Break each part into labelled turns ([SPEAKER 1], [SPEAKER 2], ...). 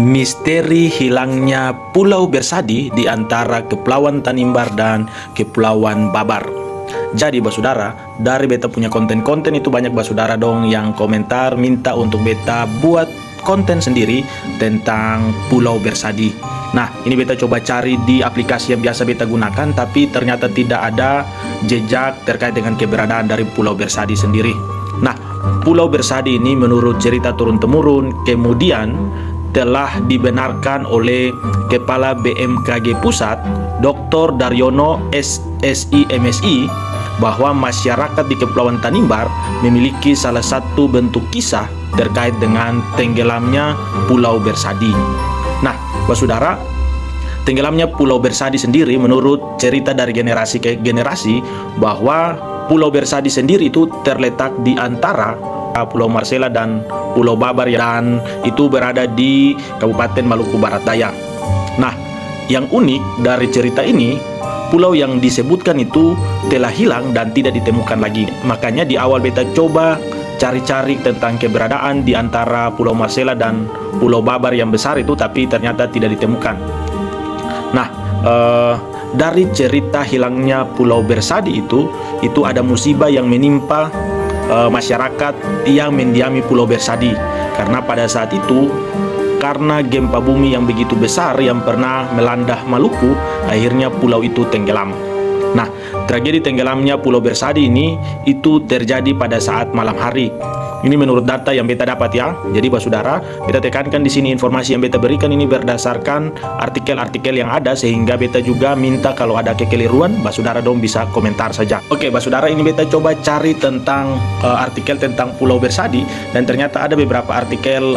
[SPEAKER 1] misteri hilangnya Pulau Bersadi di antara Kepulauan Tanimbar dan Kepulauan Babar. Jadi basudara, dari beta punya konten-konten itu banyak basudara dong yang komentar minta untuk beta buat konten sendiri tentang Pulau Bersadi. Nah, ini beta coba cari di aplikasi yang biasa beta gunakan, tapi ternyata tidak ada jejak terkait dengan keberadaan dari Pulau Bersadi sendiri. Nah, Pulau Bersadi ini menurut cerita turun-temurun kemudian telah dibenarkan oleh Kepala BMKG Pusat, Dr. Daryono SSI MSI, bahwa masyarakat di Kepulauan Tanimbar memiliki salah satu bentuk kisah terkait dengan tenggelamnya Pulau Bersadi. Nah, saudara, tenggelamnya Pulau Bersadi sendiri menurut cerita dari generasi ke generasi bahwa Pulau Bersadi sendiri itu terletak di antara Pulau Marcella dan Pulau Babar, dan itu berada di Kabupaten Maluku Barat Daya. Nah, yang unik dari cerita ini, pulau yang disebutkan itu telah hilang dan tidak ditemukan lagi. Makanya di awal beta coba cari-cari tentang keberadaan di antara Pulau Marcella dan Pulau Babar yang besar itu, tapi ternyata tidak ditemukan. Nah, dari cerita hilangnya Pulau Bersadi itu ada musibah yang menimpa masyarakat yang mendiami Pulau Bersadi, karena pada saat itu karena gempa bumi yang begitu besar yang pernah melanda Maluku, akhirnya pulau itu tenggelam. Nah, tragedi tenggelamnya Pulau Bersadi ini itu terjadi pada saat malam hari. Ini menurut data yang beta dapat ya. Jadi basudara, beta tekankan di sini informasi yang beta berikan ini berdasarkan artikel-artikel yang ada, sehingga beta juga minta kalau ada kekeliruan basudara dong bisa komentar saja. Oke basudara, ini beta coba cari tentang artikel tentang Pulau Bersadi, dan ternyata ada beberapa artikel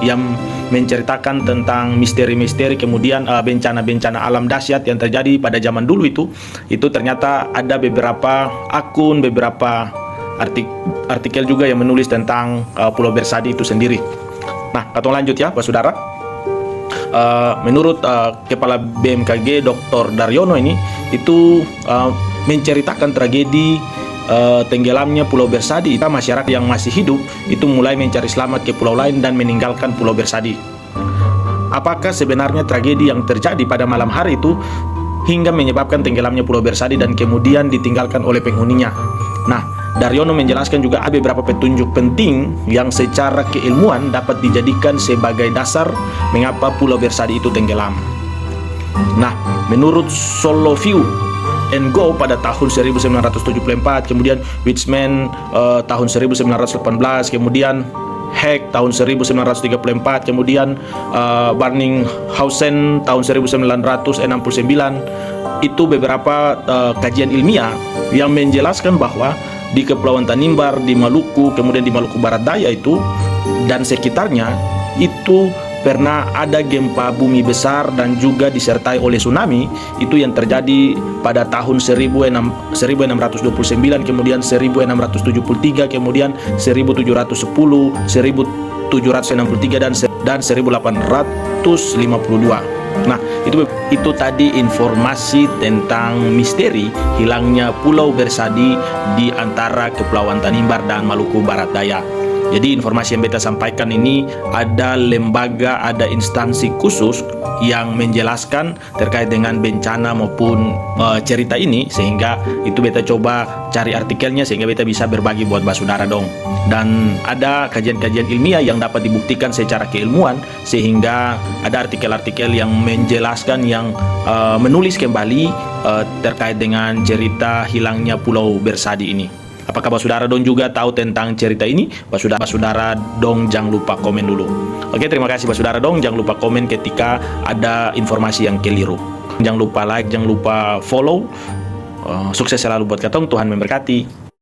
[SPEAKER 1] yang menceritakan tentang misteri-misteri kemudian bencana-bencana alam dahsyat yang terjadi pada zaman dulu itu ternyata ada beberapa akun, beberapa artikel juga yang menulis tentang Pulau Bersadi itu sendiri. Nah, kita lanjut ya, saudara. Menurut Kepala BMKG Dr. Daryono ini itu menceritakan tragedi tenggelamnya Pulau Bersadi. Masyarakat yang masih hidup itu mulai mencari selamat ke pulau lain dan meninggalkan Pulau Bersadi. Apakah sebenarnya tragedi yang terjadi pada malam hari itu hingga menyebabkan tenggelamnya Pulau Bersadi dan kemudian ditinggalkan oleh penghuninya? Nah, Daryono menjelaskan juga ada beberapa petunjuk penting yang secara keilmuan dapat dijadikan sebagai dasar mengapa Pulau Bersadi itu tenggelam. Nah, menurut Solo View and Go pada tahun 1974, kemudian Witzman tahun 1918, kemudian Heck tahun 1934, kemudian Barninghausen tahun 1969, itu beberapa kajian ilmiah yang menjelaskan bahwa di Kepulauan Tanimbar, di Maluku, kemudian di Maluku Barat Daya itu dan sekitarnya itu pernah ada gempa bumi besar dan juga disertai oleh tsunami itu yang terjadi pada tahun 1629, kemudian 1673, kemudian 1710, 1763 dan 1852. Nah, itu tadi informasi tentang misteri hilangnya Pulau Bersadi di antara Kepulauan Tanimbar dan Maluku Barat Daya. Jadi informasi yang beta sampaikan ini ada lembaga, ada instansi khusus yang menjelaskan terkait dengan bencana maupun cerita ini, sehingga itu beta coba cari artikelnya sehingga beta bisa berbagi buat basudara dong. Dan ada kajian-kajian ilmiah yang dapat dibuktikan secara keilmuan, sehingga ada artikel-artikel yang menjelaskan, yang menulis kembali terkait dengan cerita hilangnya Pulau Bersadi ini. Apakah basudara dong juga tahu tentang cerita ini? Basudara dong jangan lupa komen dulu. Oke, terima kasih basudara dong. Jangan lupa komen ketika ada informasi yang keliru. Jangan lupa like, jangan lupa follow. Sukses selalu buat katong. Tuhan memberkati.